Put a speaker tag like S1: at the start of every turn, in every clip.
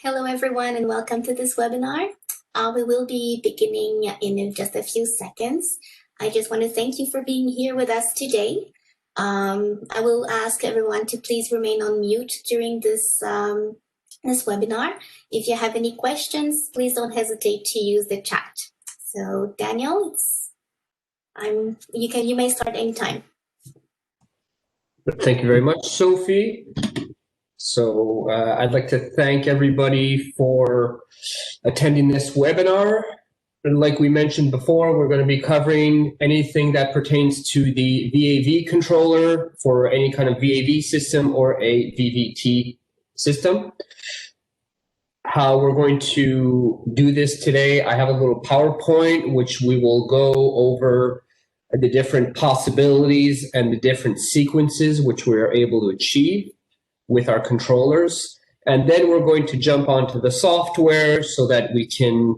S1: Hello everyone and welcome to this webinar. We will be beginning in just a few seconds. I just want to thank you for being here with us today. I will ask everyone to please remain on mute during this webinar. If you have any questions, please don't hesitate to use the chat. So Daniel, you may start anytime.
S2: Thank you very much, Sophie. So I'd like to thank everybody for attending this webinar. And like we mentioned before, we're going to be covering anything that pertains to the VAV controller for any kind of VAV system or a VVT system. How we're going to do this today, I have a little PowerPoint which we will go over the different possibilities and the different sequences which we are able to achieve with our controllers. And then we're going to jump onto the software so that we can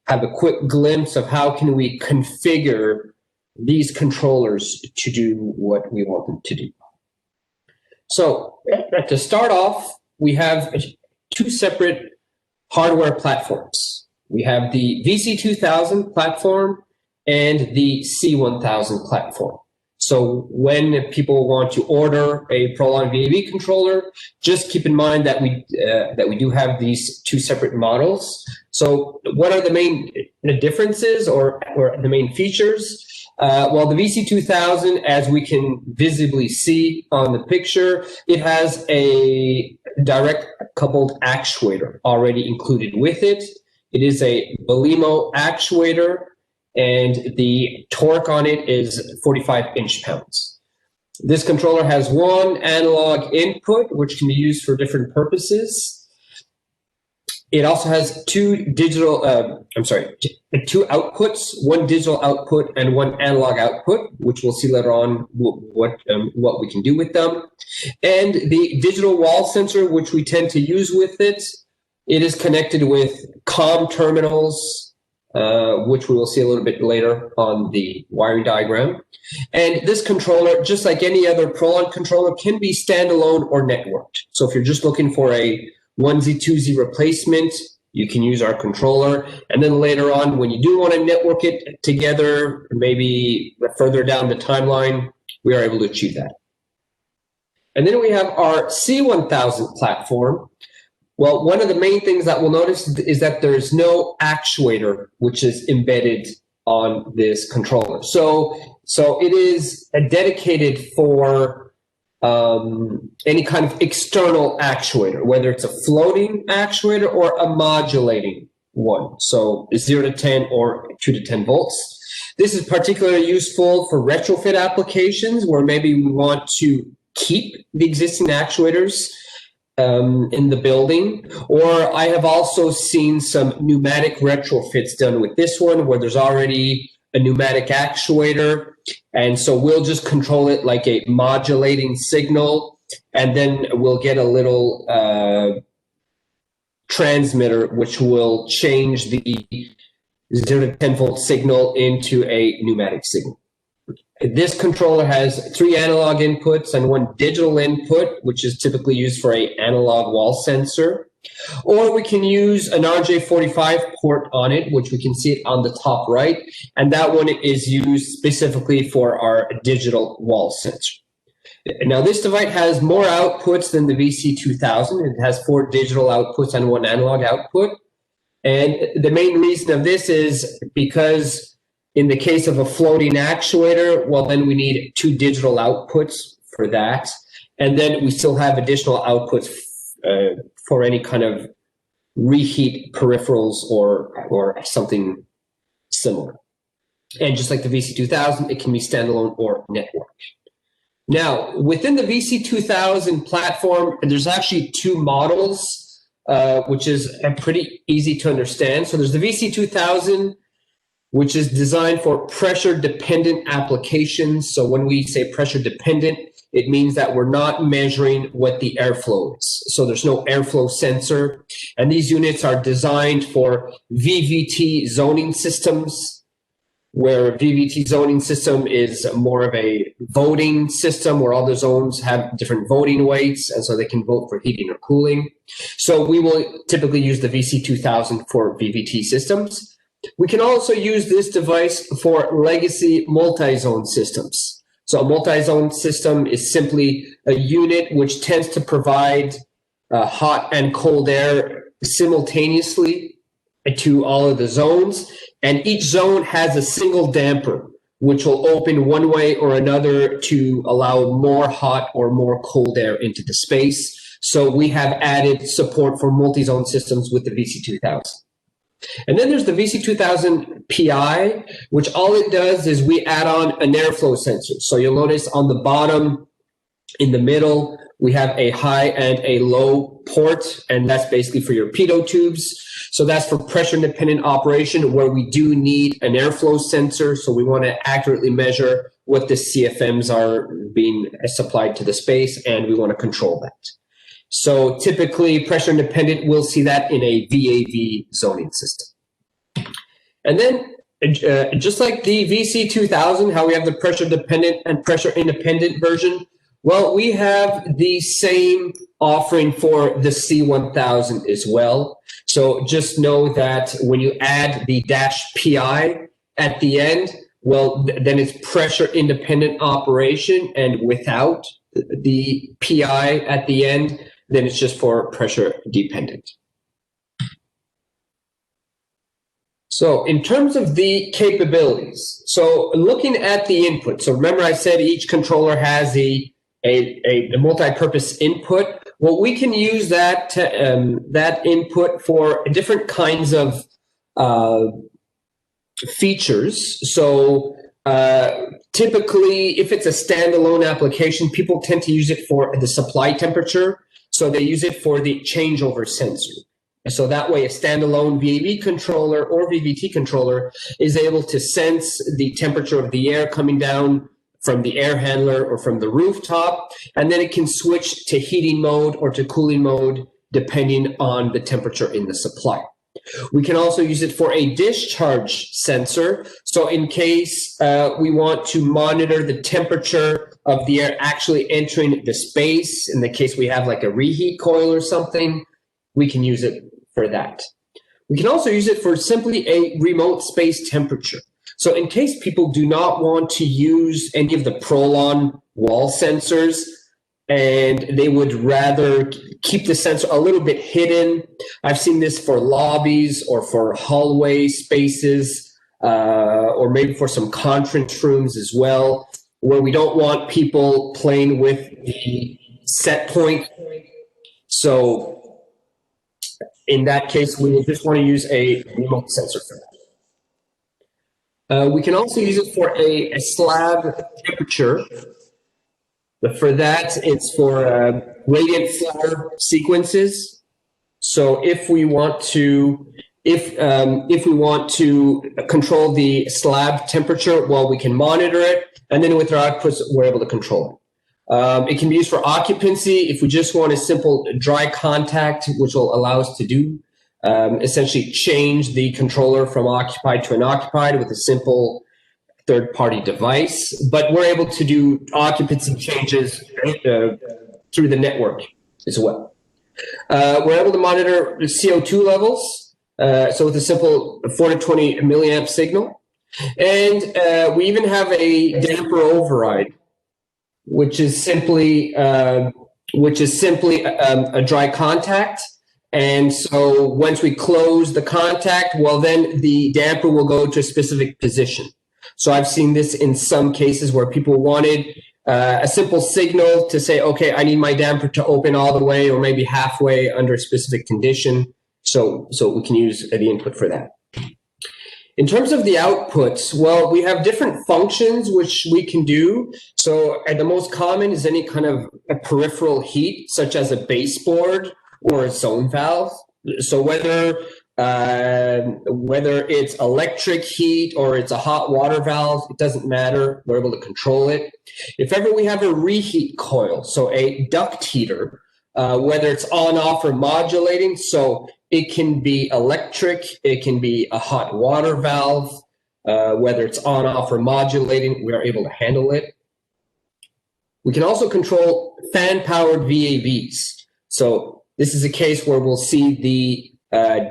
S2: have a quick glimpse of how can we configure these controllers to do what we want them to do. So to start off, we have two separate hardware platforms. We have the VC2000 platform and the C1000 platform. So when people want to order a ProLon VAV controller, just keep in mind that we do have these two separate models. So what are the main differences or the main features? Well, the VC2000, as we can visibly see on the picture, it has a direct coupled actuator already included with it. It is a Belimo actuator, and the torque on it is 45 inch-pounds. This controller has one analog input, which can be used for different purposes. It also has two outputs, one digital output and one analog output, which we'll see later on what we can do with them. And the digital wall sensor, which we tend to use with it, it is connected with COM terminals, which we will see a little bit later on the wiring diagram. And this controller, just like any other ProLon controller, can be standalone or networked. So if you're just looking for a 1Z2Z replacement, you can use our controller. And then later on, when you do want to network it together, maybe further down the timeline, we are able to achieve that. And then we have our C1000 platform. Well, one of the main things that we'll notice is that there's no actuator which is embedded on this controller. So it is dedicated for any kind of external actuator, whether it's a floating actuator or a modulating one. So 0 to 10 or 2 to 10 volts. This is particularly useful for retrofit applications where maybe we want to keep the existing actuators in the building, or I have also seen some pneumatic retrofits done with this one where there's already a pneumatic actuator, and so we'll just control it like a modulating signal, and then we'll get a little transmitter which will change the 0 to 10 volt signal into a pneumatic signal. This controller has 3 analog inputs and 1 digital input, which is typically used for an analog wall sensor. Or we can use an RJ45 port on it, which we can see it on the top right. And that one is used specifically for our digital wall sensor. Now, this device has more outputs than the VC2000. It has 4 digital outputs and 1 analog output. And the main reason of this is because in the case of a floating actuator, well, then we need 2 digital outputs for that. And then we still have additional outputs for any kind of reheat peripherals or something similar. And just like the VC2000, it can be standalone or networked. Now, within the VC2000 platform, there's actually 2 models, which is pretty easy to understand. So there's the VC2000, which is designed for pressure-dependent applications. So when we say pressure-dependent, it means that we're not measuring what the airflow is. So there's no airflow sensor. And these units are designed for VVT zoning systems, where VVT zoning system is more of a voting system where all the zones have different voting weights, and so they can vote for heating or cooling. So we will typically use the VC2000 for VVT systems. We can also use this device for legacy multi-zone systems. So a multi-zone system is simply a unit which tends to provide hot and cold air simultaneously to all of the zones, and each zone has a single damper which will open one way or another to allow more hot or more cold air into the space. So we have added support for multi-zone systems with the VC2000. And then there's the VC2000 PI, which all it does is we add on an airflow sensor. So you'll notice on the bottom, in the middle, we have a high and a low port, and that's basically for your pitot tubes. So that's for pressure-independent operation where we do need an airflow sensor. So we want to accurately measure what the CFMs are being supplied to the space, and we want to control that. So typically, pressure-independent, we'll see that in a VAV zoning system. And then, just like the VC2000, how we have the pressure-dependent and pressure-independent version, well, we have the same offering for the C1000 as well. So just know that when you add the -PI at the end, well, then it's pressure-independent operation, and without the PI at the end, then it's just for pressure-dependent. So in terms of the capabilities, so looking at the input, so remember I said each controller has a multi-purpose input. Well, we can use that that input for different kinds of features. So typically, if it's a standalone application, people tend to use it for the supply temperature. So they use it for the changeover sensor. So that way, a standalone VAV controller or VVT controller is able to sense the temperature of the air coming down from the air handler or from the rooftop, and then it can switch to heating mode or to cooling mode depending on the temperature in the supply. We can also use it for a discharge sensor. So in case we want to monitor the temperature of the air actually entering the space, in the case we have like a reheat coil or something, we can use it for that. We can also use it for simply a remote space temperature. So in case people do not want to use any of the ProLon wall sensors, and they would rather keep the sensor a little bit hidden. I've seen this for lobbies or for hallway spaces, or maybe for some conference rooms as well, where we don't want people playing with the set point. So in that case, we will just want to use a remote sensor for that. We can also use it for a slab temperature. But for that, it's for radiant floor sequences. So if we want to, if we want to control the slab temperature, well, we can monitor it, and then with our outputs, we're able to control it. It can be used for occupancy if we just want a simple dry contact, which will allow us to do essentially change the controller from occupied to unoccupied with a simple third-party device, but we're able to do occupancy changes through the network as well. We're able to monitor the CO2 levels, so with a simple 4 to 20 milliamp signal. And we even have a damper override, which is simply a dry contact. And so once we close the contact, well, then the damper will go to a specific position. So I've seen this in some cases where people wanted a simple signal to say, okay, I need my damper to open all the way or maybe halfway under a specific condition. So we can use the input for that. In terms of the outputs, well, we have different functions which we can do. So the most common is any kind of a peripheral heat, such as a baseboard or a zone valve. So whether it's electric heat or it's a hot water valve, it doesn't matter. We're able to control it. If ever we have a reheat coil, so a duct heater, whether it's on, off, or modulating, so it can be electric, it can be a hot water valve, whether it's on, off, or modulating, we are able to handle it. We can also control fan-powered VAVs. So this is a case where we'll see the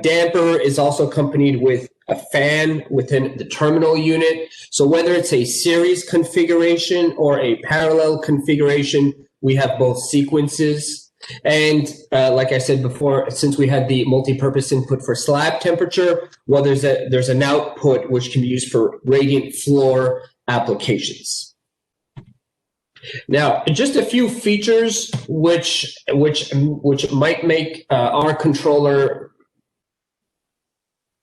S2: damper is also accompanied with a fan within the terminal unit. So whether it's a series configuration or a parallel configuration, we have both sequences. And like I said before, since we had the multi-purpose input for slab temperature, well, there's an output which can be used for radiant floor applications. Now, just a few features which might make our controller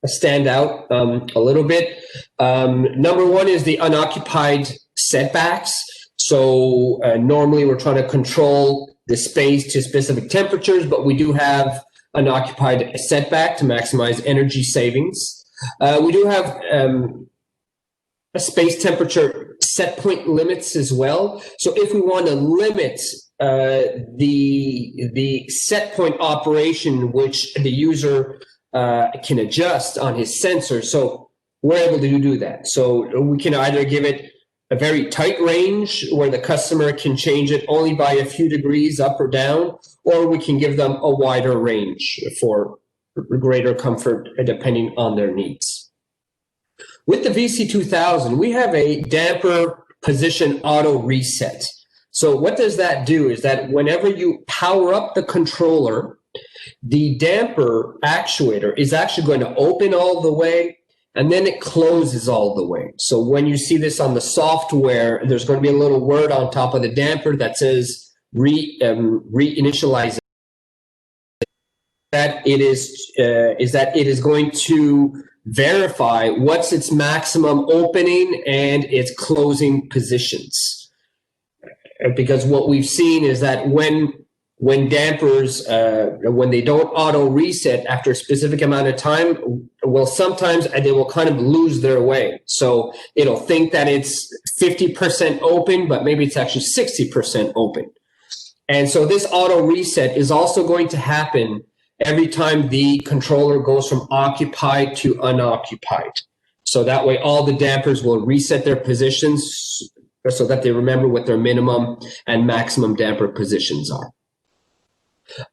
S2: stand out a little bit. Number one is the unoccupied setbacks. So normally we're trying to control the space to specific temperatures, but we do have unoccupied setback to maximize energy savings. We do have a space temperature set point limits as well. So if we want to limit the set point operation, which the user can adjust on his sensor, so we're able to do that. So we can either give it a very tight range where the customer can change it only by a few degrees up or down, or we can give them a wider range for greater comfort depending on their needs. With the VC2000, we have a damper position auto reset. So what does that do is that whenever you power up the controller, the damper actuator is actually going to open all the way, and then it closes all the way. So when you see this on the software, there's going to be a little word on top of the damper that says reinitialize. That it is going to verify what's its maximum opening and its closing positions. Because what we've seen is that when dampers, when they don't auto reset after a specific amount of time, well, sometimes they will kind of lose their way. So it'll think that it's 50% open, but maybe it's actually 60% open. And so this auto reset is also going to happen every time the controller goes from occupied to unoccupied. So that way all the dampers will reset their positions so that they remember what their minimum and maximum damper positions are.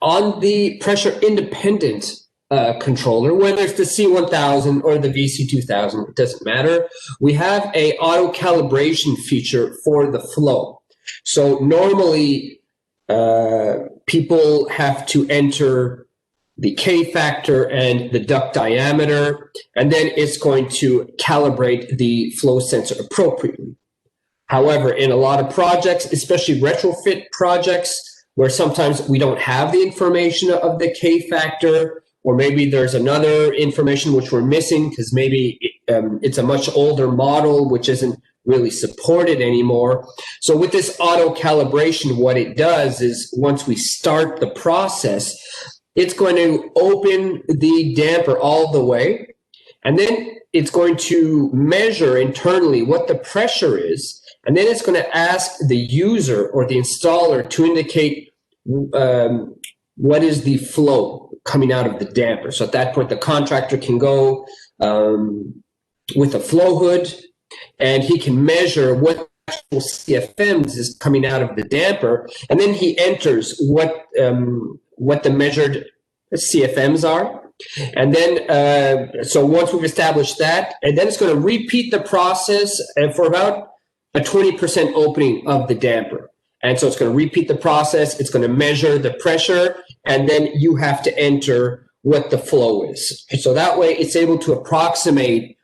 S2: On the pressure independent controller, whether it's the C1000 or the VC2000, it doesn't matter. We have a auto calibration feature for the flow. So normally people have to enter the K factor and the duct diameter, and then it's going to calibrate the flow sensor appropriately. However, in a lot of projects, especially retrofit projects, where sometimes we don't have the information of the K factor, or maybe there's another information which we're missing because maybe it's a much older model which isn't really supported anymore. So with this auto calibration, what it does is once we start the process, it's going to open the damper all the way, and then it's going to measure internally what the pressure is, and then it's going to ask the user or the installer to indicate what is the flow coming out of the damper. So at that point, the contractor can go with a flow hood, and he can measure what actual CFMs is coming out of the damper, and then he enters what the measured CFMs are. And then, so once we've established that, and then it's going to repeat the process for about a 20% opening of the damper. And so it's going to repeat the process, it's going to measure the pressure, and then you have to enter what the flow is. So that way it's able to approximate,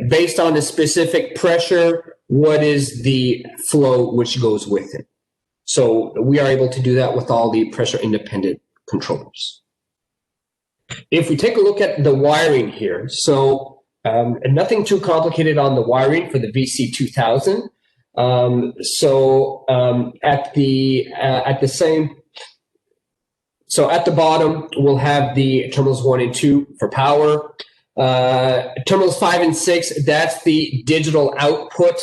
S2: based on a specific pressure, what is the flow which goes with it. So we are able to do that with all the pressure independent controllers. If we take a look at the wiring here, so nothing too complicated on the wiring for the VC2000. At the bottom, we'll have the terminals 1 and 2 for power. Terminals 5 and 6, that's the digital output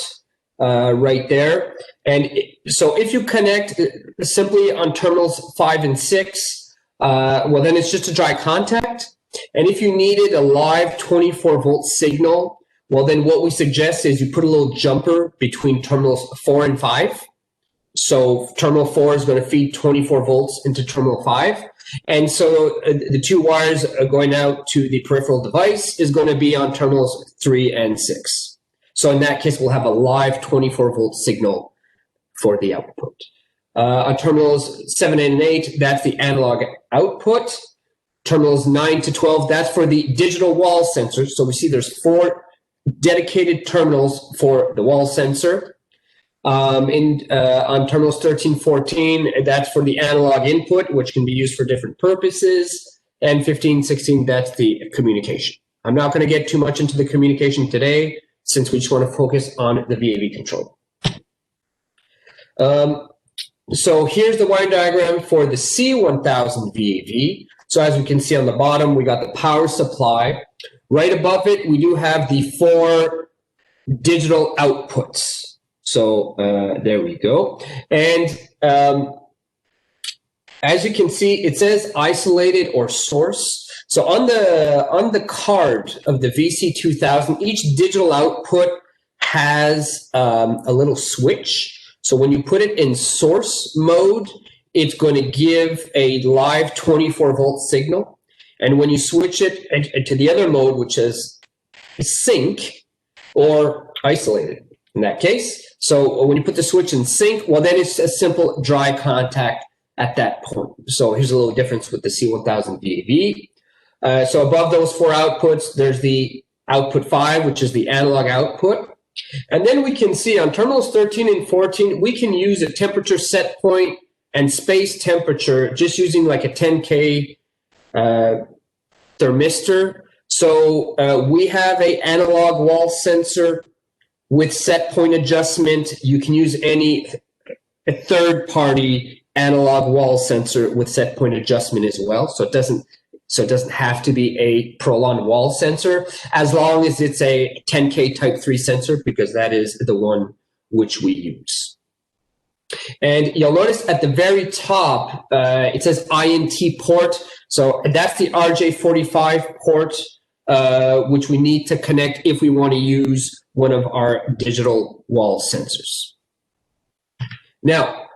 S2: right there. And so if you connect simply on terminals 5 and 6, well, then it's just a dry contact. And if you needed a live 24-volt signal, well, then what we suggest is you put a little jumper between terminals 4 and 5. So terminal 4 is going to feed 24 volts into terminal 5. And so the 2 wires going out to the peripheral device is going to be on terminals 3 and 6. So in that case, we'll have a live 24 volt signal for the output. On terminals 7 and 8, that's the analog output. Terminals 9 to 12, that's for the digital wall sensor. So we see there's 4 dedicated terminals for the wall sensor. On terminals 13, 14, that's for the analog input, which can be used for different purposes. And 15, 16, that's the communication. I'm not going to get too much into the communication today, since we just want to focus on the VAV control. So here's the wiring diagram for the C1000 VAV. So as we can see on the bottom, we got the power supply. Right above it, we do have the 4 digital outputs. So there we go. And as you can see, it says isolated or source. So on the card of the VC2000, each digital output has a little switch. So when you put it in source mode, it's going to give a live 24 volt signal. And when you switch it to the other mode, which is sync or isolated in that case. So when you put the switch in sync, well, then it's a simple dry contact at that point. So here's a little difference with the C1000 VAV. So above those 4 outputs, there's the output 5, which is the analog output. And then we can see on terminals 13 and 14, we can use a temperature set point and space temperature just using like a 10K thermistor. So we have an analog wall sensor with set point adjustment. You can use any third-party analog wall sensor with set point adjustment as well. So it doesn't have to be a ProLon wall sensor, as long as it's a 10K type 3 sensor, because that is the one which we use. And you'll notice at the very top, it says INT port. So that's the RJ45 port, which we need to connect if we want to use one of our digital wall sensors. Now,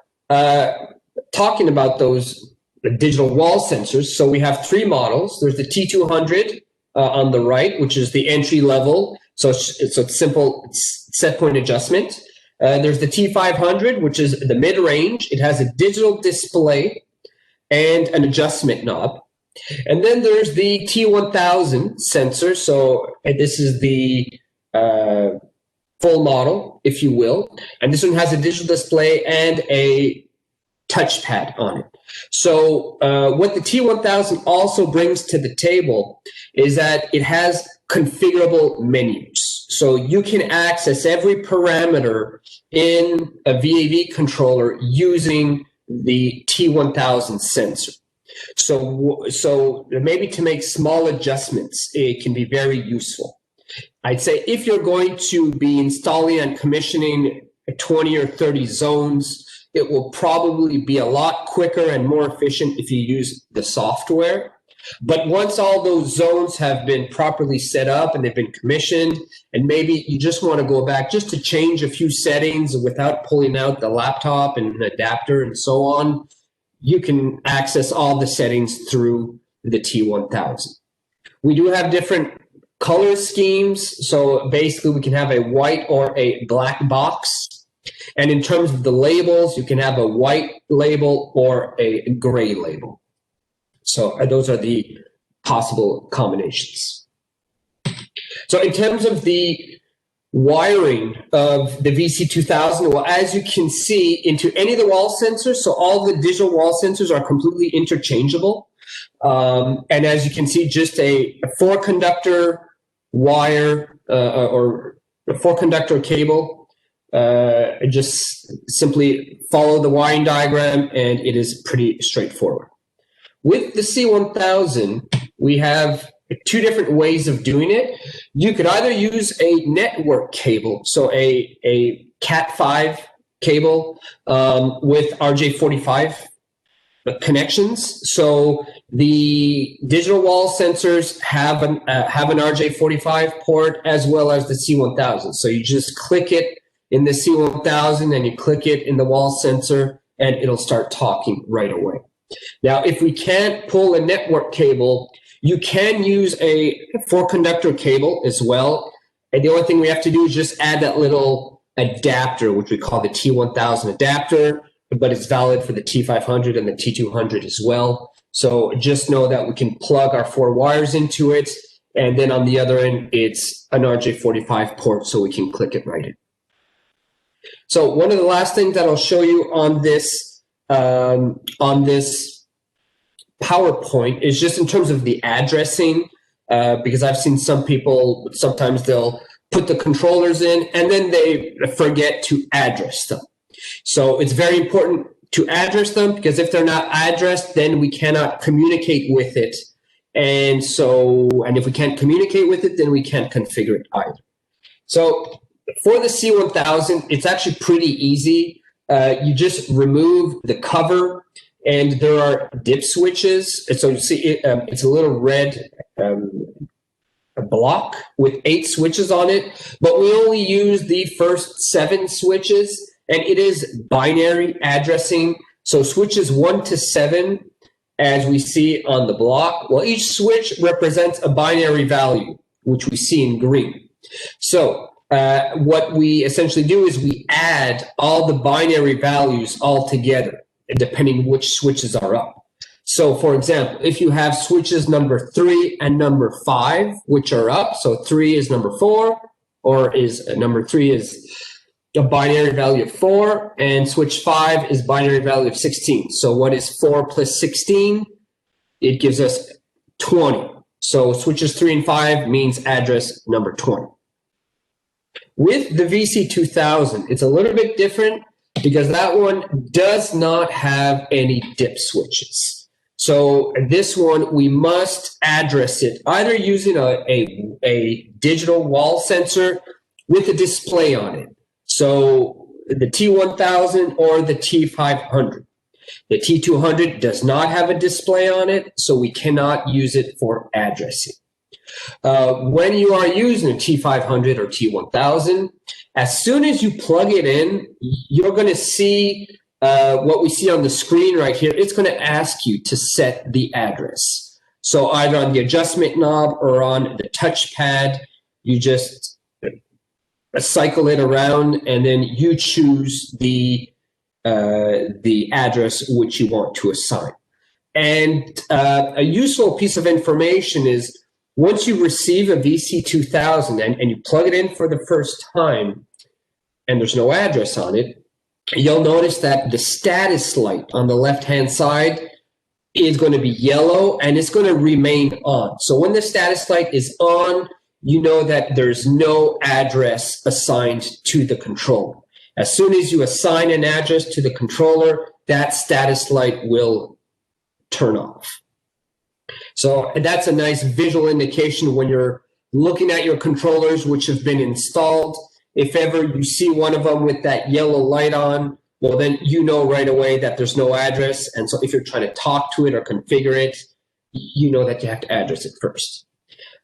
S2: talking about those digital wall sensors, so we have 3 models. There's the T200 on the right, which is the entry level. So it's simple set point adjustment. There's the T500, which is the mid-range. It has a digital display and an adjustment knob. And then there's the T1000 sensor. So this is the full model, if you will. And this one has a digital display and a touchpad on it. So what the T1000 also brings to the table is that it has configurable menus. So you can access every parameter in a VAV controller using the T1000 sensor. So maybe to make small adjustments, it can be very useful. I'd say if you're going to be installing and commissioning 20 or 30 zones, it will probably be a lot quicker and more efficient if you use the software. But once all those zones have been properly set up and they've been commissioned, and maybe you just want to go back just to change a few settings without pulling out the laptop and an adapter and so on, you can access all the settings through the T1000. We do have different color schemes. So basically we can have a white or a black box. And in terms of the labels, you can have a white label or a gray label. So those are the possible combinations. So in terms of the wiring of the VC2000, well, as you can see, into any of the wall sensors, so all the digital wall sensors are completely interchangeable. And as you can see, just a 4-conductor wire or a 4-conductor cable. Just simply follow the wiring diagram, and it is pretty straightforward. With the C1000, we have 2 different ways of doing it. You could either use a network cable, so a Cat5 cable with RJ45 connections. So the digital wall sensors have an RJ45 port as well as the C1000. So you just click it in the C1000 and you click it in the wall sensor and it'll start talking right away. Now, if we can't pull a network cable, you can use a 4-conductor cable as well. And the only thing we have to do is just add that little adapter, which we call the T1000 adapter, but it's valid for the T500 and the T200 as well. So just know that we can plug our 4 wires into it, and then on the other end, it's an RJ45 port, so we can click it right in. So one of the last things that I'll show you on this PowerPoint is just in terms of the addressing, because I've seen some people, sometimes they'll put the controllers in and then they forget to address them. So it's very important to address them, because if they're not addressed, then we cannot communicate with it. And if we can't communicate with it, then we can't configure it either. So for the C1000, it's actually pretty easy. You just remove the cover, and there are dip switches. And so you see it's a little red a block with 8 switches on it, but we only use the first 7 switches, and it is binary addressing. So switches 1 to 7, as we see on the block, well, each switch represents a binary value, which we see in green. So what we essentially do is we add all the binary values all together, depending which switches are up. So for example, if you have switches number 3 and number 5, which are up, so 3 is number 4, or is number 3 is a binary value of 4, and switch 5 is binary value of 16. So what is 4 plus 16? It gives us 20. So switches 3 and 5 means address number 20. With the VC2000, it's a little bit different, because that one does not have any dip switches. So this one, we must address it either using a digital wall sensor with a display on it. So the T1000 or the T500. The T200 does not have a display on it, so we cannot use it for addressing. When you are using a T500 or T1000, as soon as you plug it in, you're going to see what we see on the screen right here. It's going to ask you to set the address. So either on the adjustment knob or on the touchpad, you just cycle it around, and then you choose the address which you want to assign. And a useful piece of information is, once you receive a VC2000 and you plug it in for the first time and there's no address on it, you'll notice that the status light on the left-hand side is going to be yellow, and it's going to remain on. So when the status light is on, you know that there's no address assigned to the controller. As soon as you assign an address to the controller, that status light will turn off. So that's a nice visual indication when you're looking at your controllers which have been installed. If ever you see one of them with that yellow light on, well, then you know right away that there's no address. And so if you're trying to talk to it or configure it, you know that you have to address it first.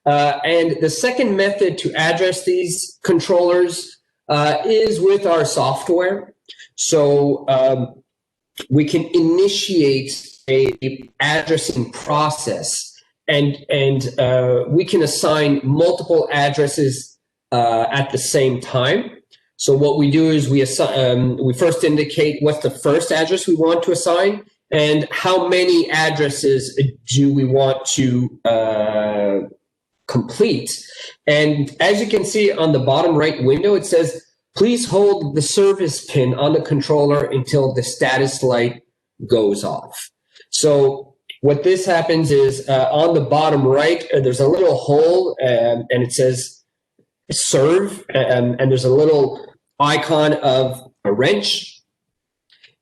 S2: And the second method to address these controllers is with our software. So we can initiate a addressing process, and we can assign multiple addresses at the same time. So what we do is we first indicate what's the first address we want to assign, and how many addresses do we want to complete. And as you can see on the bottom right window, it says, please hold the service pin on the controller until the status light goes off. So what this happens is on the bottom right, there's a little hole and it says serve, and there's a little icon of a wrench.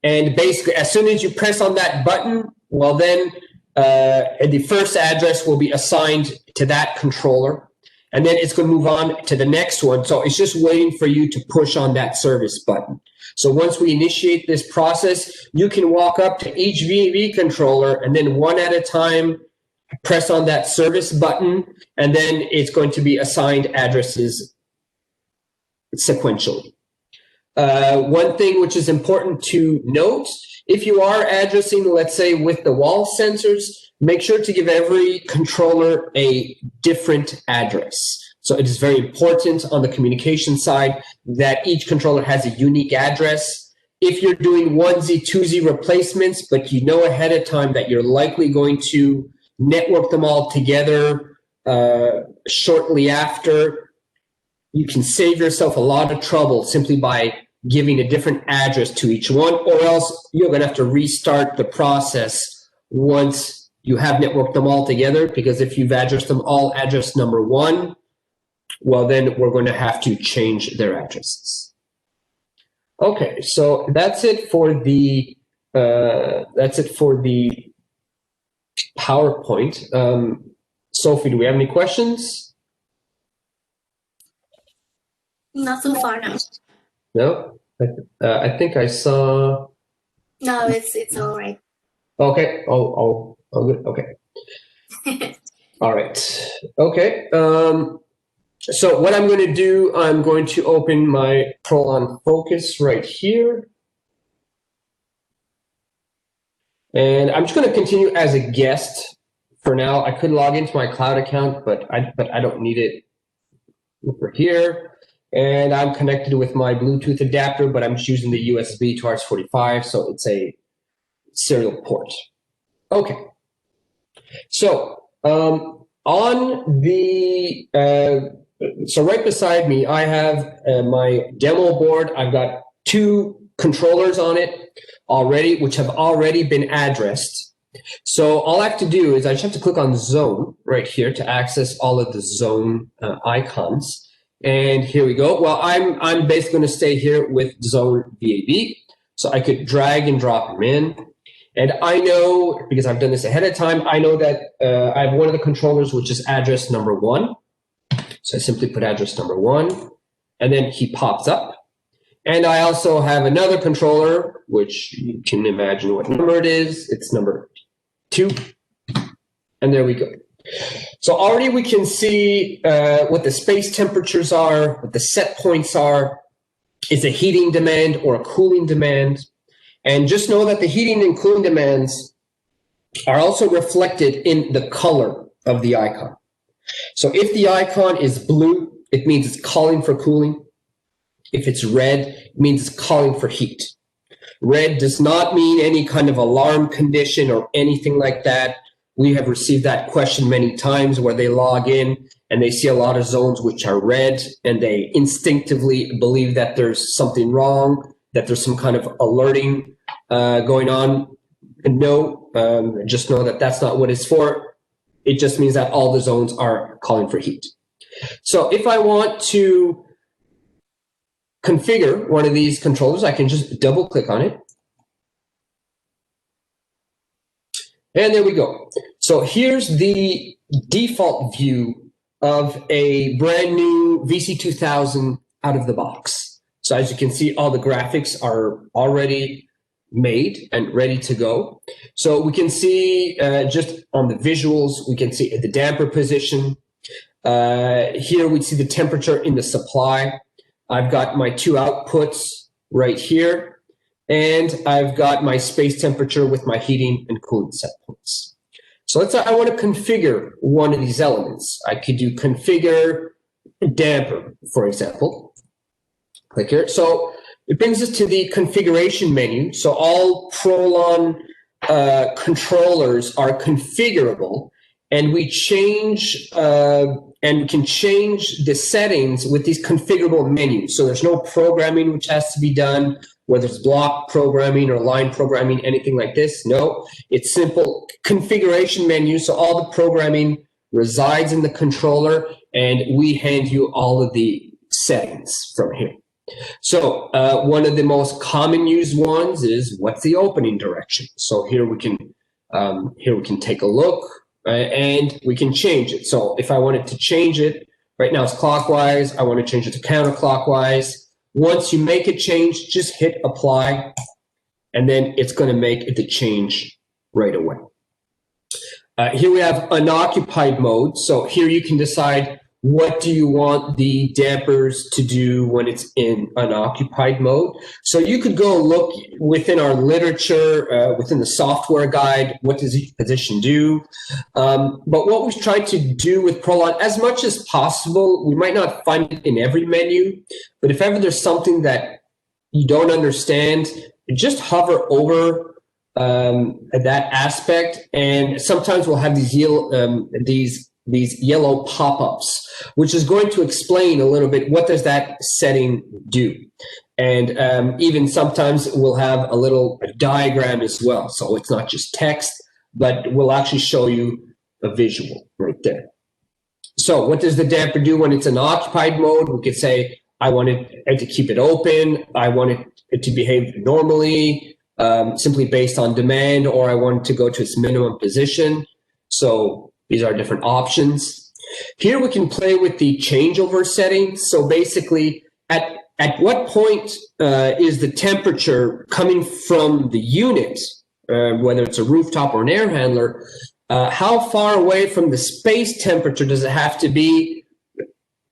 S2: And basically, as soon as you press on that button, well, then the first address will be assigned to that controller. and then it's going to move on to the next one. So it's just waiting for you to push on that service button. So once we initiate this process, you can walk up to each VAV controller and then one at a time, press on that service button, and then it's going to be assigned addresses sequentially. One thing which is important to note, if you are addressing, let's say with the wall sensors, make sure to give every controller a different address. So it is very important on the communication side that each controller has a unique address. If you're doing 1Z, 2Z replacements, but you know ahead of time that you're likely going to network them all together shortly after, you can save yourself a lot of trouble simply by giving a different address to each one, or else you're going to have to restart the process once you have networked them all together, because if you've addressed them all address number 1, well, then we're going to have to change their addresses. Okay, so that's it for the PowerPoint. Sophie, do we have any questions?
S1: Not so far, no.
S2: No, I think I saw.
S1: No, it's all right.
S2: Okay. Oh, good. Okay. All right. Okay. So what I'm going to do, I'm going to open my ProLon Focus right here. And I'm just going to continue as a guest for now. I could log into my cloud account, but I don't need it over here. And I'm connected with my Bluetooth adapter, but I'm just using the USB to RS-45, so it's a serial port. Okay. So on the so right beside me, I have my demo board. I've got 2 controllers on it already, which have already been addressed. So all I have to do is I just have to click on zone right here to access all of the zone icons. And here we go. Well, I'm basically going to stay here with zone VAV. So I could drag and drop them in. And I know, because I've done this ahead of time, I know that I have one of the controllers, which is address number 1. So I simply put address number 1, and then he pops up. And I also have another controller, which you can imagine what number it is. It's number 2. And there we go. So already we can see what the space temperatures are, what the set points are. Is a heating demand or a cooling demand? And just know that the heating and cooling demands are also reflected in the color of the icon. So if the icon is blue, it means it's calling for cooling. If it's red, it means it's calling for heat. Red does not mean any kind of alarm condition or anything like that. We have received that question many times where they log in and they see a lot of zones which are red and they instinctively believe that there's something wrong, that there's some kind of alerting going on. And no, just know that that's not what it's for. It just means that all the zones are calling for heat. So if I want to configure one of these controllers, I can just double click on it. And there we go. So here's the default view of a brand new VC2000 out of the box. So as you can see, all the graphics are already made and ready to go. So we can see just on the visuals, we can see the damper position. Here we see the temperature in the supply. I've got my 2 outputs right here. And I've got my space temperature with my heating and cooling set points. So let's say I want to configure one of these elements. I could do configure damper, for example. Click here. So it brings us to the configuration menu. So all ProLon controllers are configurable, and we change and we can change the settings with these configurable menus. So there's no programming which has to be done, whether it's block programming or line programming, anything like this. No, it's simple configuration menu. So all the programming resides in the controller, and we hand you all of the settings from here. So one of the most common used ones is what's the opening direction. So here we can take a look and we can change it. So if I wanted to change it, Right now it's clockwise. I want to change it to counterclockwise. Once you make a change, just hit apply, and then it's going to make the change right away. Here we have unoccupied mode. So here you can decide what do you want the dampers to do when it's in unoccupied mode. So you could go look within our literature, within the software guide, what does each position do? But what we've tried to do with ProLon, as much as possible, we might not find it in every menu, but if ever there's something that you don't understand, just hover over that aspect, and sometimes we'll have these yellow pop-ups, which is going to explain a little bit what does that setting do. And even sometimes we'll have a little diagram as well. So it's not just text, but we'll actually show you a visual right there. So what does the damper do when it's in occupied mode? We could say, I want it to keep it open. I want it to behave normally, simply based on demand, or I want it to go to its minimum position. So these are different options. Here we can play with the changeover settings. So basically, at what point is the temperature coming from the unit, whether it's a rooftop or an air handler, how far away from the space temperature does it have to be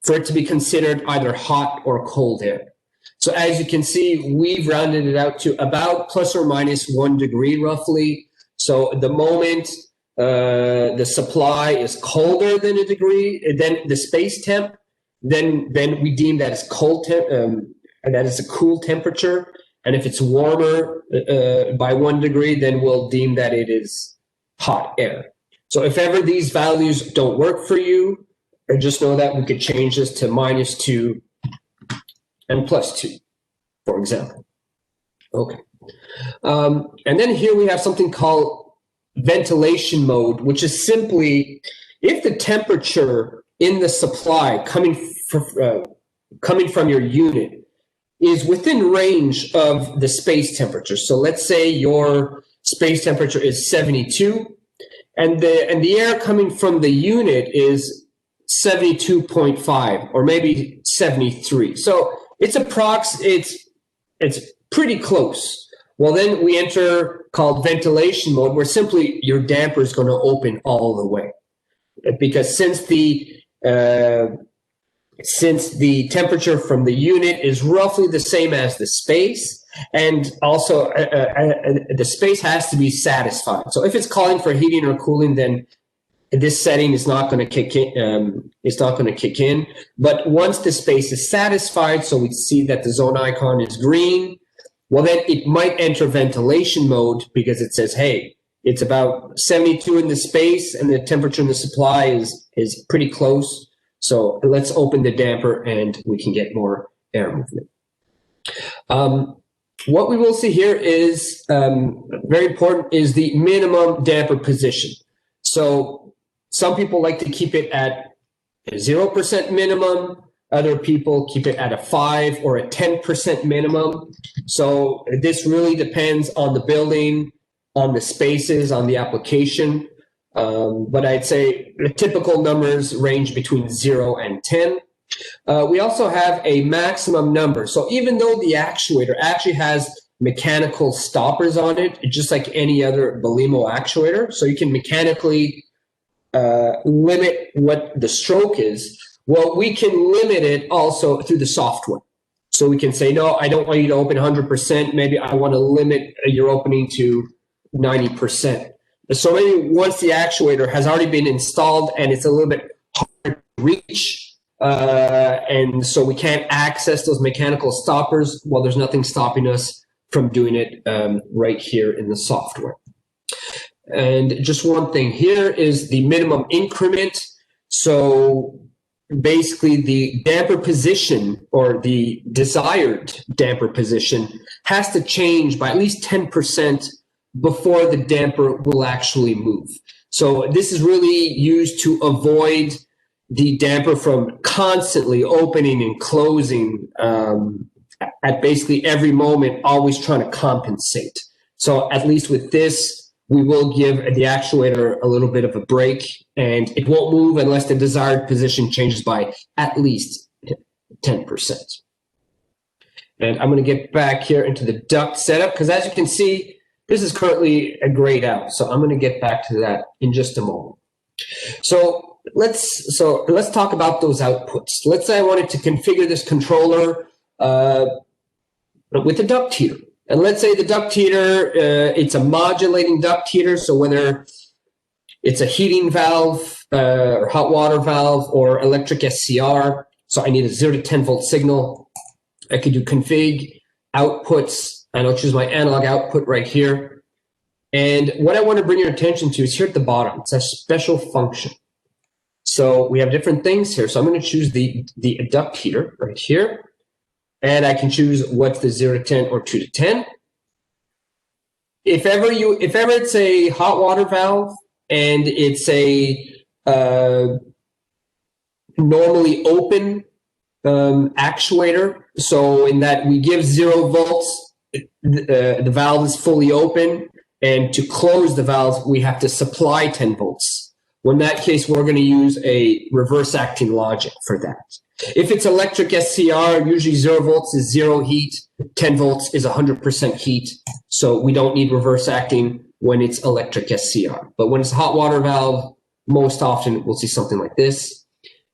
S2: for it to be considered either hot or cold air? So as you can see, we've rounded it out to about plus or minus 1 degree roughly. So the moment the supply is colder than a degree, then the space temp, then we deem that as cold temp, and that is a cool temperature. And if it's warmer by 1 degree, then we'll deem that it is hot air. So if ever these values don't work for you, just know that we could change this to -2 and +2, for example. Okay. And then here we have something called ventilation mode, which is simply if the temperature in the supply coming from your unit is within range of the space temperature. So let's say your space temperature is 72, and the air coming from the unit is 72.5 or maybe 73. So it's pretty close. Well, then we enter called ventilation mode, where simply your damper is going to open all the way, because since the temperature from the unit is roughly the same as the space, and also the space has to be satisfied. So if it's calling for heating or cooling, then this setting is not going to kick in. It's not going to kick in. But once the space is satisfied, so we see that the zone icon is green, well, then it might enter ventilation mode because it says, hey, it's about 72 in the space and the temperature in the supply is pretty close. So let's open the damper and we can get more air movement. What we will see here is very important is the minimum damper position. So some people like to keep it at 0% minimum. Other people keep it at a 5 or a 10% minimum. So this really depends on the building, on the spaces, on the application. But I'd say the typical numbers range between 0 and 10. We also have a maximum number. So even though the actuator actually has mechanical stoppers on it, just like any other Belimo actuator, so you can mechanically limit what the stroke is. Well, we can limit it also through the software. So we can say, no, I don't want you to open 100%. Maybe I want to limit your opening to 90%. So maybe once the actuator has already been installed and it's a little bit hard to reach, and so we can't access those mechanical stoppers, well, there's nothing stopping us from doing it right here in the software. And just one thing here is the minimum increment. So basically the damper position or the desired damper position has to change by at least 10% before the damper will actually move. So this is really used to avoid the damper from constantly opening and closing at basically every moment, always trying to compensate. So at least with this, we will give the actuator a little bit of a break, and it won't move unless the desired position changes by at least 10%. And I'm going to get back here into the duct setup, because as you can see, this is currently grayed out. So I'm going to get back to that in just a moment. So let's talk about those outputs. Let's say I wanted to configure this controller with a duct heater. And let's say the duct heater, it's a modulating duct heater. So whether it's a heating valve or hot water valve or electric SCR, so I need a 0 to 10 volt signal. I could do config outputs, and I'll choose my analog output right here. And what I want to bring your attention to is here at the bottom. It's a special function. So we have different things here. So I'm going to choose the duct heater right here. And I can choose what's the 0 to 10 or 2 to 10. If ever it's a hot water valve and it's a normally open actuator, so in that we give 0 volts, the valve is fully open, and to close the valve, we have to supply 10 volts. Well, in that case, we're going to use a reverse acting logic for that. If it's electric SCR, usually 0 volts is 0 heat, 10 volts is 100% heat. So we don't need reverse acting when it's electric SCR. But when it's a hot water valve, most often we'll see something like this.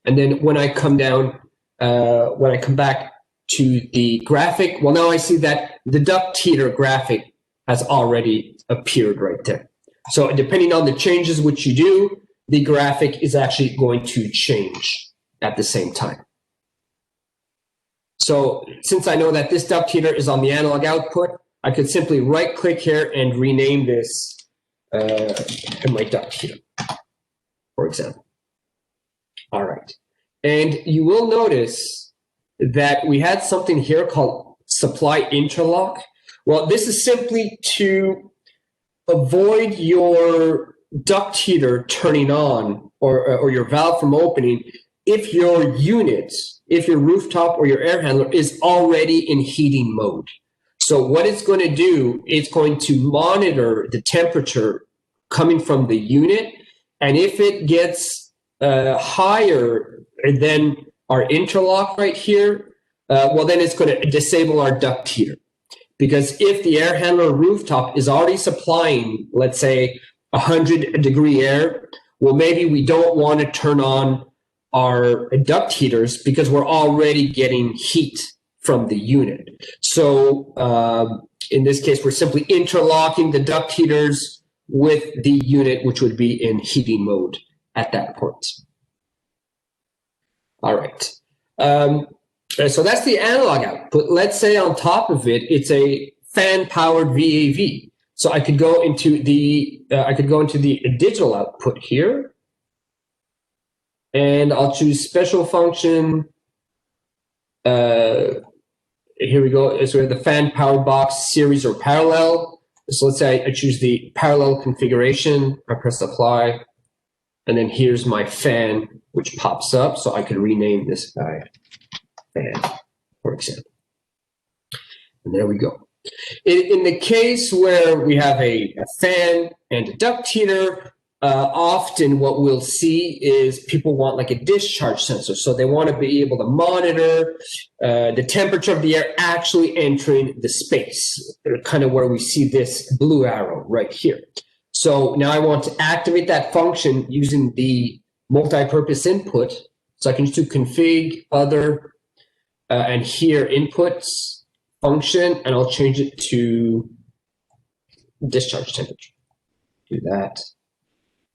S2: And then when I come down, when I come back to the graphic, well, now I see that the duct heater graphic has already appeared right there. So depending on the changes which you do, the graphic is actually going to change at the same time. So since I know that this duct heater is on the analog output, I could simply right click here and rename this my duct heater, for example. All right. And you will notice that we had something here called supply interlock. Well, this is simply to avoid your duct heater turning on or your valve from opening if your unit, if your rooftop or your air handler is already in heating mode. So what it's going to do, it's going to monitor the temperature coming from the unit. And if it gets higher than our interlock right here, well, then it's going to disable our duct heater. Because if the air handler rooftop is already supplying, let's say, 100-degree air, well, maybe we don't want to turn on our duct heaters because we're already getting heat from the unit. So in this case, we're simply interlocking the duct heaters with the unit, which would be in heating mode at that point. All right. So that's the analog output. Let's say on top of it, it's a fan-powered VAV. So I could go into the digital output here, and I'll choose special function. Here we go. So we have the fan-powered box, series or parallel. So let's say I choose the parallel configuration. I press apply, and then here's my fan, which pops up. So I could rename this guy fan, for example. And there we go. In the case where we have a fan and a duct heater, often what we'll see is people want like a discharge sensor. So they want to be able to monitor the temperature of the air actually entering the space, kind of where we see this blue arrow right here. So now I want to activate that function using the multi-purpose input. So I can just do config, other, and here inputs, function, and I'll change it to discharge temperature. Do that.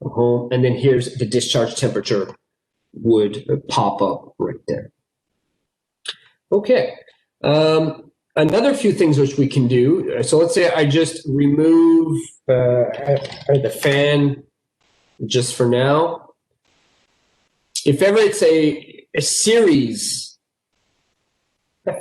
S2: Go home, and then here's the discharge temperature would pop up right there. Okay. Another few things which we can do. So let's say I just remove the fan just for now. If ever it's a series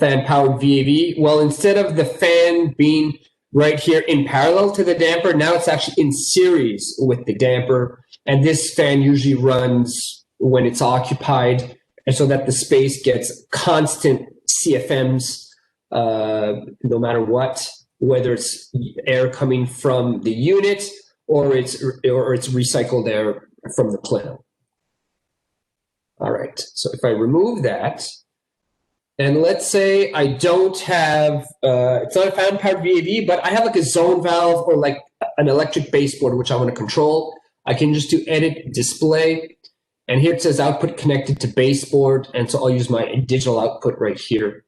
S2: fan-powered VAV, well, instead of the fan being right here in parallel to the damper, now it's actually in series with the damper. And this fan usually runs when it's occupied, and so that the space gets constant CFMs no matter what, whether it's air coming from the unit or it's recycled air from the plenum. All right, so if I remove that, and let's say I don't have, it's not a fan powered VAV, but I have like a zone valve or like an electric baseboard, which I want to control. I can just do edit display. And here it says output connected to baseboard. And so I'll use my digital output right here.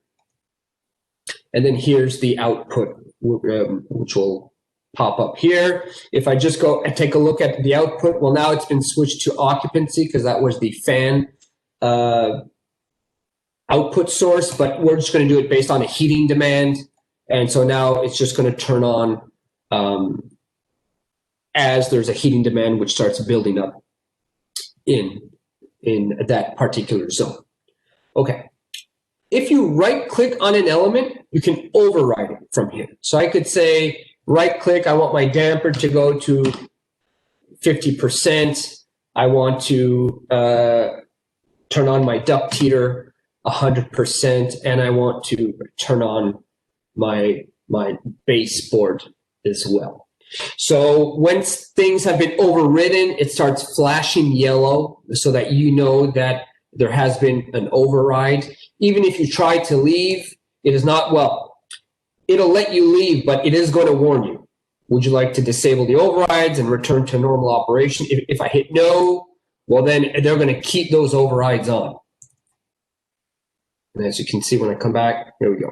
S2: And then here's the output, which will pop up here. If I just go and take a look at the output, well, now it's been switched to occupancy because that was the fan output source, but we're just going to do it based on a heating demand. And so now it's just going to turn on as there's a heating demand, which starts building up in that particular zone. Okay. If you right click on an element, you can override it from here. So I could say, right click, I want my damper to go to 50%. I want to turn on my duct heater 100%, and I want to turn on my baseboard as well. So when things have been overridden, it starts flashing yellow so that you know that there has been an override. Even if you try to leave, it is not, well, it'll let you leave, but it is going to warn you. Would you like to disable the overrides and return to normal operation? If I hit no, well, then they're going to keep those overrides on. And as you can see, when I come back, there we go.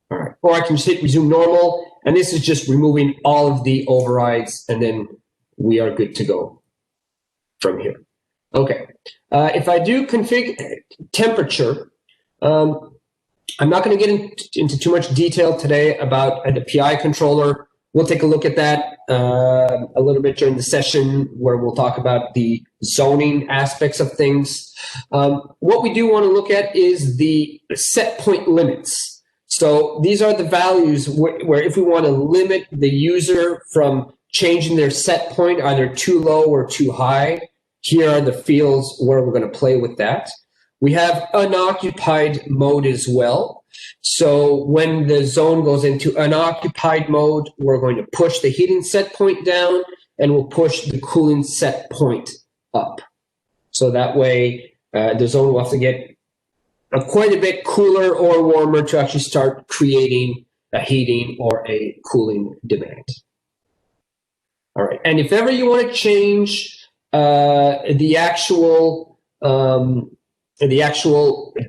S2: All right. Or I can just hit resume normal. And this is just removing all of the overrides. And then we are good to go from here. Okay. If I do config temperature, I'm not going to get into too much detail today about the PI controller. We'll take a look at that a little bit during the session where we'll talk about the zoning aspects of things. What we do want to look at is the set point limits. So these are the values where if we want to limit the user from changing their set point, either too low or too high, here are the fields where we're going to play with that. We have unoccupied mode as well. So when the zone goes into unoccupied mode, we're going to push the heating set point down and we'll push the cooling set point up. So that way the zone will have to get quite a bit cooler or warmer to actually start creating a heating or a cooling demand. All right, and if ever you want to change the actual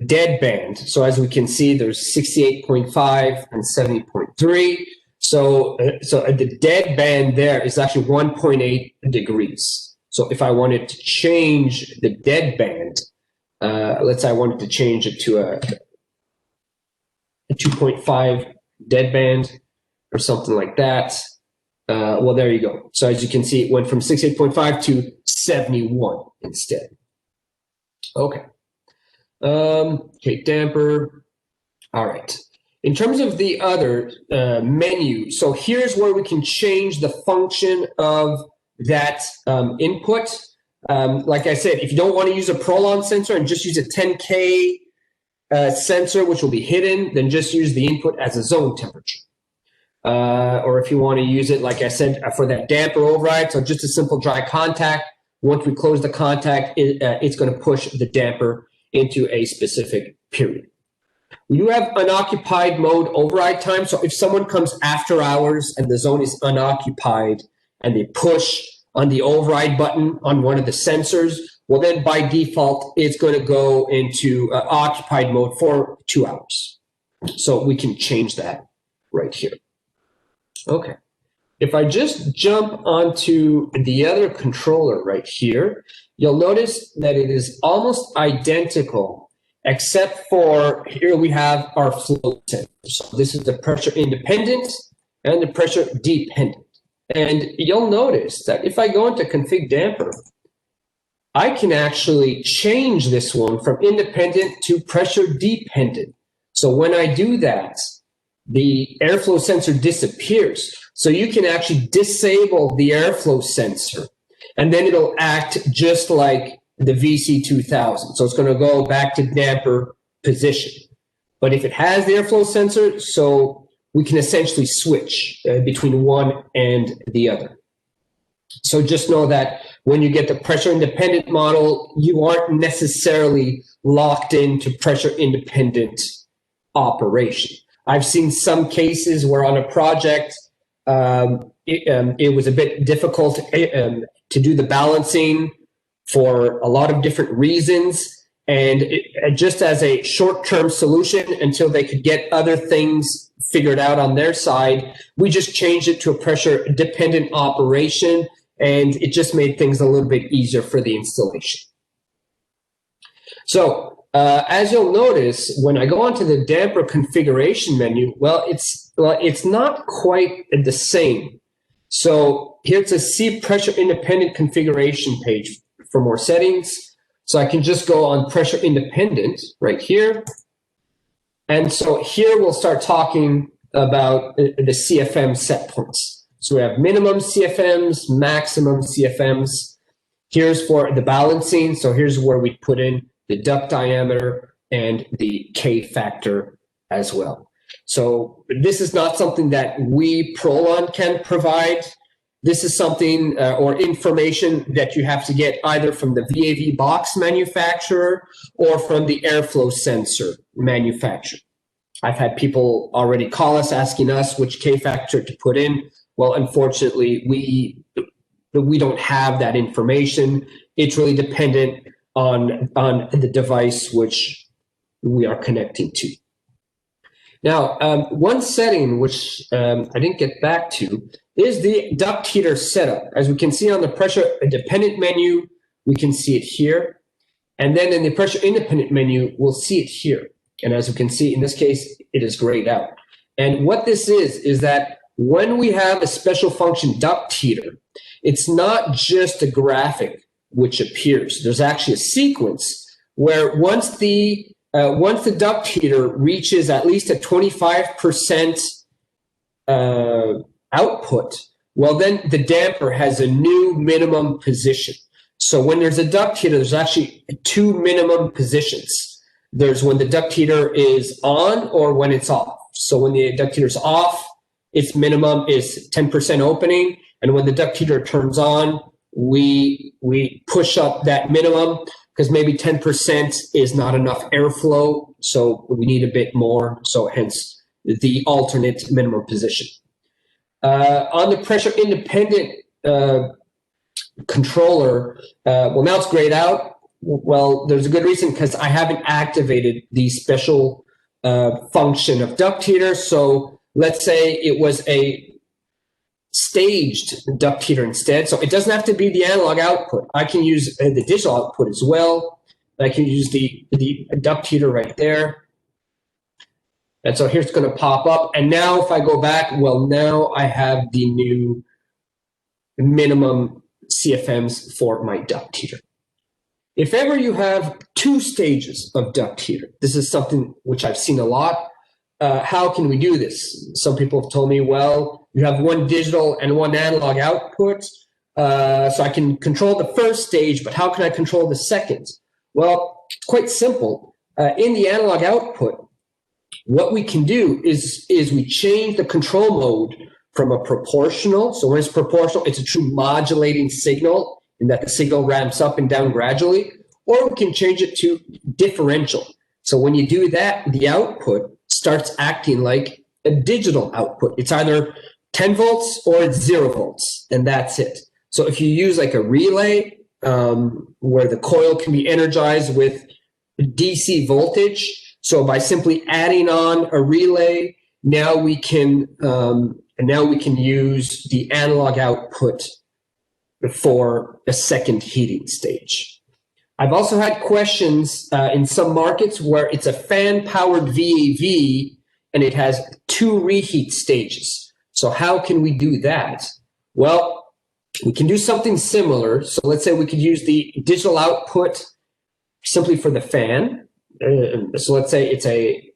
S2: dead band, so as we can see, there's 68.5 and 70.3. So the dead band there is actually 1.8 degrees. So if I wanted to change the dead band, let's say I wanted to change it to a 2.5 dead band or something like that. Well, there you go. So as you can see, it went from 68.5 to 71 instead. Okay. Okay, damper. All right. In terms of the other menu, so here's where we can change the function of that input. Like I said, if you don't want to use a ProLon sensor and just use a 10K sensor, which will be hidden, then just use the input as a zone temperature. Or if you want to use it, like I said, for that damper override, so just a simple dry contact. Once we close the contact, it's going to push the damper into a specific period. We do have unoccupied mode override time. So if someone comes after hours and the zone is unoccupied and they push on the override button on one of the sensors, well, then by default, it's going to go into occupied mode for 2 hours. So we can change that right here. Okay. If I just jump onto the other controller right here, you'll notice that it is almost identical, except for here we have our flow sensor. So this is the pressure independent and the pressure dependent. And you'll notice that if I go into config damper, I can actually change this one from independent to pressure dependent. So when I do that, the airflow sensor disappears. So you can actually disable the airflow sensor, and then it'll act just like the VC2000. So it's going to go back to damper position. But if it has the airflow sensor, so we can essentially switch between one and the other. So just know that when you get the pressure independent model, you aren't necessarily locked into pressure independent operation. I've seen some cases where on a project, it was a bit difficult to do the balancing for a lot of different reasons. And just as a short-term solution until they could get other things figured out on their side, we just changed it to a pressure-dependent operation, and it just made things a little bit easier for the installation. So as you'll notice, when I go onto the damper configuration menu, well, it's not quite the same. So here's a see pressure independent configuration page for more settings. So I can just go on pressure independent right here. And so here we'll start talking about the CFM set points. So we have minimum CFMs, maximum CFMs. Here's for the balancing. So here's where we put in the duct diameter and the K factor as well. So this is not something that we ProLon can provide. This is something or information that you have to get either from the VAV box manufacturer or from the airflow sensor manufacturer. I've had people already call us asking us which K factor to put in. Well, unfortunately, we don't have that information. It's really dependent on the device which we are connecting to. Now, one setting which I didn't get back to is the duct heater setup. As we can see on the pressure dependent menu, we can see it here. And then in the pressure independent menu, we'll see it here. And as we can see, in this case, it is grayed out. And what this is that when we have a special function duct heater, it's not just a graphic which appears. There's actually a sequence where once the duct heater reaches at least a 25% output, well, then the damper has a new minimum position. So when there's a duct heater, there's actually two minimum positions. There's when the duct heater is on or when it's off. So when the duct heater is off, its minimum is 10% opening. And when the duct heater turns on, we push up that minimum because maybe 10% is not enough airflow. So we need a bit more. So hence the alternate minimum position. On the pressure independent controller, well, now it's grayed out. Well, there's a good reason because I haven't activated the special function of duct heater. So let's say it was a staged duct heater instead. So it doesn't have to be the analog output. I can use the digital output as well. I can use the duct heater right there. And so here's going to pop up. And now if I go back, well, now I have the new minimum CFMs for my duct heater. If ever you have two stages of duct heater, this is something which I've seen a lot. How can we do this? Some people have told me, well, you have one digital and one analog output. So I can control the first stage, but how can I control the second? Well, it's quite simple. In the analog output, what we can do is we change the control mode from a proportional. So when it's proportional, it's a true modulating signal in that the signal ramps up and down gradually, or we can change it to differential. So when you do that, the output starts acting like a digital output. It's either 10 volts or it's 0 volts, and that's it. So if you use like a relay where the coil can be energized with DC voltage, so by simply adding on a relay, now we can use the analog output for a second heating stage. I've also had questions in some markets where it's a fan-powered VAV and it has two reheat stages. So how can we do that? Well, we can do something similar. So let's say we could use the digital output simply for the fan. So let's say it's a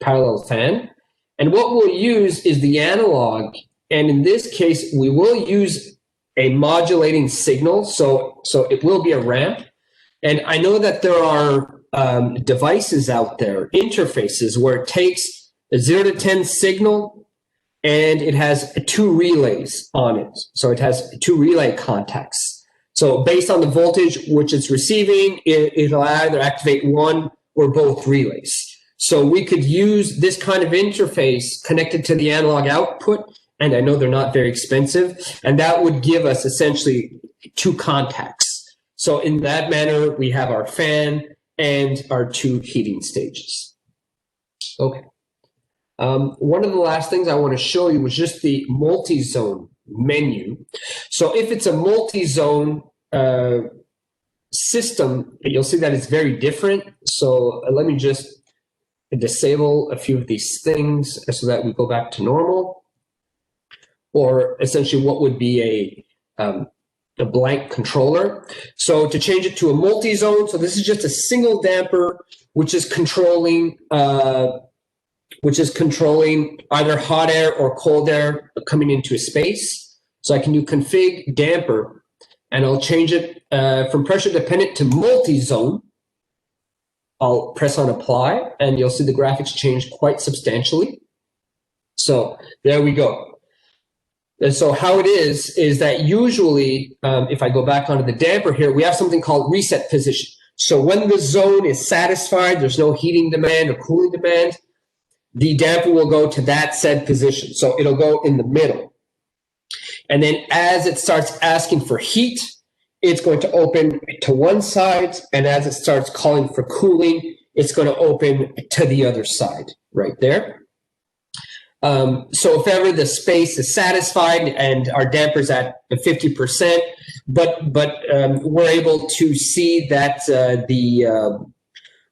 S2: parallel fan. And what we'll use is the analog. And in this case, we will use a modulating signal. So it will be a ramp. And I know that there are devices out there, interfaces, where it takes a 0 to 10 signal and it has 2 relays on it. So it has 2 relay contacts. So based on the voltage which it's receiving, it'll either activate one or both relays. So we could use this kind of interface connected to the analog output, and I know they're not very expensive, and that would give us essentially 2 contacts. So in that manner, we have our fan and our 2 heating stages. Okay. One of the last things I want to show you was just the multi-zone menu. So if it's a multi-zone system, you'll see that it's very different. So let me just disable a few of these things so that we go back to normal, or essentially what would be a blank controller. So to change it to a multi-zone, so this is just a single damper which is controlling either hot air or cold air coming into a space. So I can do config damper, and I'll change it from pressure dependent to multi-zone. I'll press on apply, and you'll see the graphics change quite substantially. So there we go. And so how it is that usually, if I go back onto the damper here, we have something called reset position. So when the zone is satisfied, there's no heating demand or cooling demand, the damper will go to that said position. So it'll go in the middle. And then as it starts asking for heat, it's going to open to one side. And as it starts calling for cooling, it's going to open to the other side right there. So if ever the space is satisfied and our damper's at 50%, but we're able to see that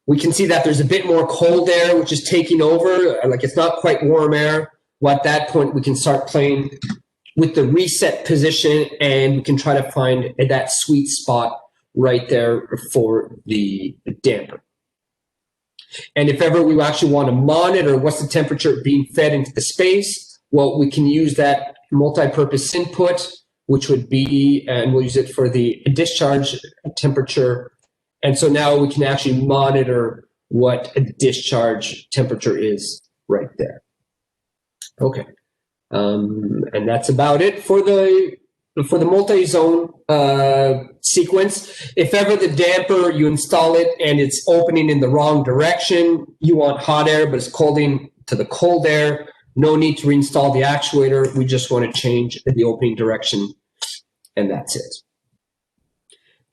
S2: we can see that there's a bit more cold air which is taking over, like it's not quite warm air. Well, at that point, we can start playing with the reset position, and we can try to find that sweet spot right there for the damper. And if ever we actually want to monitor what's the temperature being fed into the space, well, we can use that multi-purpose input, which would be, and we'll use it for the discharge temperature. And so now we can actually monitor what a discharge temperature is right there. Okay. And that's about it for the multi-zone sequence. If ever the damper, you install it and it's opening in the wrong direction, you want hot air, but it's colding to the cold air, no need to reinstall the actuator. We just want to change the opening direction, and that's it.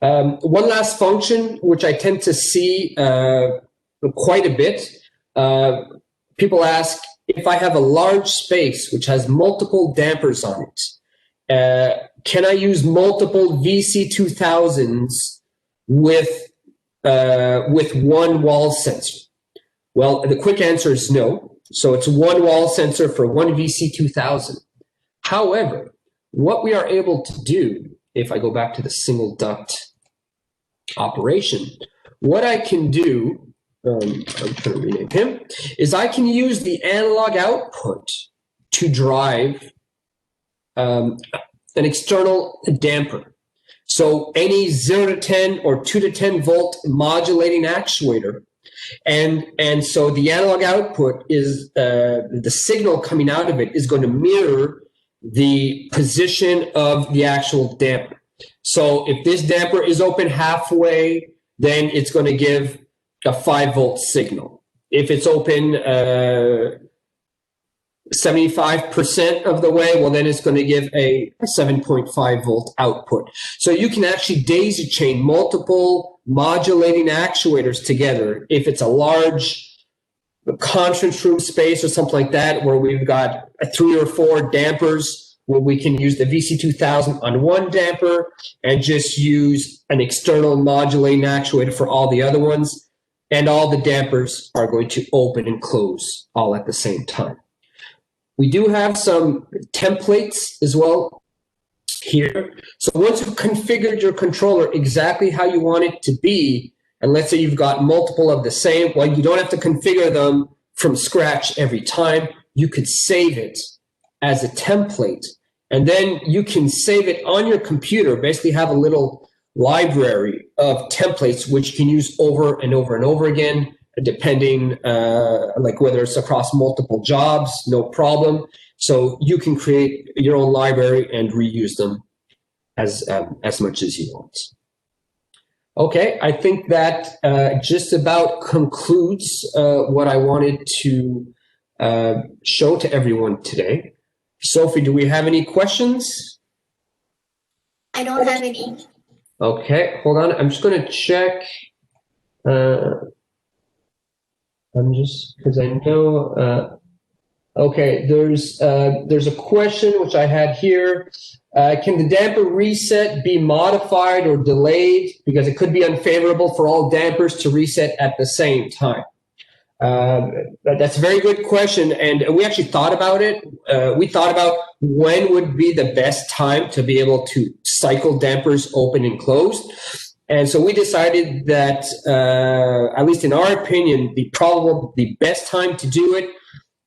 S2: One last function, which I tend to see quite a bit. People ask, if I have a large space which has multiple dampers on it, can I use multiple VC2000s with one wall sensor? Well, the quick answer is no. So it's one wall sensor for one VC2000. However, what we are able to do, if I go back to the single duct operation, what I can do, I'm going to rename him, is I can use the analog output to drive an external damper. So any 0 to 10 or 2 to 10 volt modulating actuator. And so the analog output is, the signal coming out of it is going to mirror the position of the actual damper. So if this damper is open halfway, then it's going to give a 5 volt signal. If it's open 75% of the way, well, then it's going to give a 7.5 volt output. So you can actually daisy chain multiple modulating actuators together. If it's a large conference room space or something like that, where we've got 3 or 4 dampers, where we can use the VC2000 on one damper and just use an external modulating actuator for all the other ones. And all the dampers are going to open and close all at the same time. We do have some templates as well here. So once you've configured your controller exactly how you want it to be, and let's say you've got multiple of the same, well, you don't have to configure them from scratch every time. You could save it as a template, and then you can save it on your computer, basically have a little library of templates which you can use over and over and over again, depending like whether it's across multiple jobs, no problem. So you can create your own library and reuse them as much as you want. Okay, I think that just about concludes what I wanted to show to everyone today. Sophie, do we have any questions?
S1: I don't have any.
S2: Okay, hold on. I'm just going to check. I'm just, because I know. Okay, there's a question which I had here. Can the damper reset be modified or delayed? Because it could be unfavorable for all dampers to reset at the same time. That's a very good question, and we actually thought about it. We thought about when would be the best time to be able to cycle dampers open and closed. And so we decided that, at least in our opinion, the best time to do it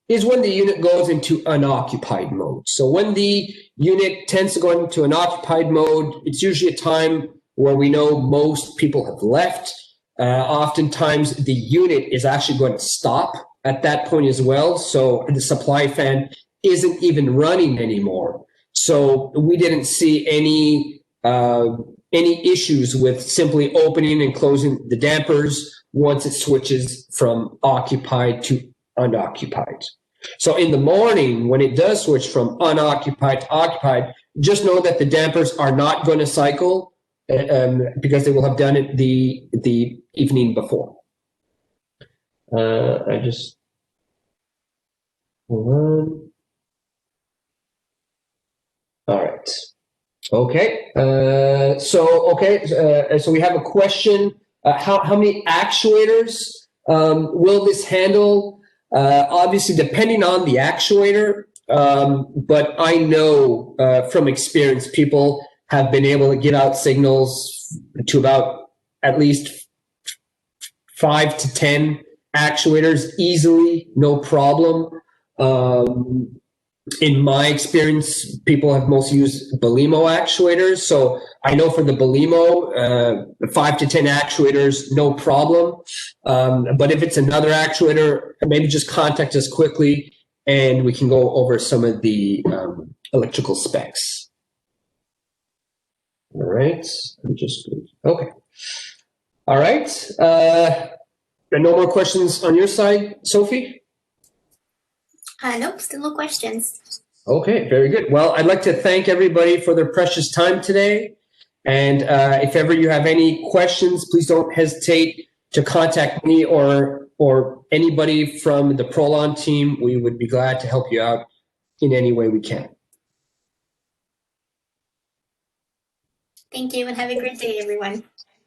S2: is when the unit goes into unoccupied mode. So when the unit tends to go into an occupied mode, it's usually a time where we know most people have left. Oftentimes the unit is actually going to stop at that point as well. So the supply fan isn't even running anymore. So we didn't see any issues with simply opening and closing the dampers once it switches from occupied to unoccupied. So in the morning, when it does switch from unoccupied to occupied, just know that the dampers are not going to cycle because they will have done it the evening before. I just hold on. All right. Okay. So we have a question. How many actuators will this handle? Obviously, depending on the actuator, but I know from experience, people have been able to give out signals to about at least 5 to 10 actuators easily, no problem. In my experience, people have mostly used Belimo actuators. So I know for the Belimo, 5 to 10 actuators, no problem. But if it's another actuator, maybe just contact us quickly and we can go over some of the electrical specs. All right. Okay. All right. No more questions on your side, Sophie?
S1: Nope, still no questions.
S2: Okay, very good. Well, I'd like to thank everybody for their precious time today. And if ever you have any questions, please don't hesitate to contact me or anybody from the ProLon team. We would be glad to help you out in any way we can.
S1: Thank you and have a great day, everyone.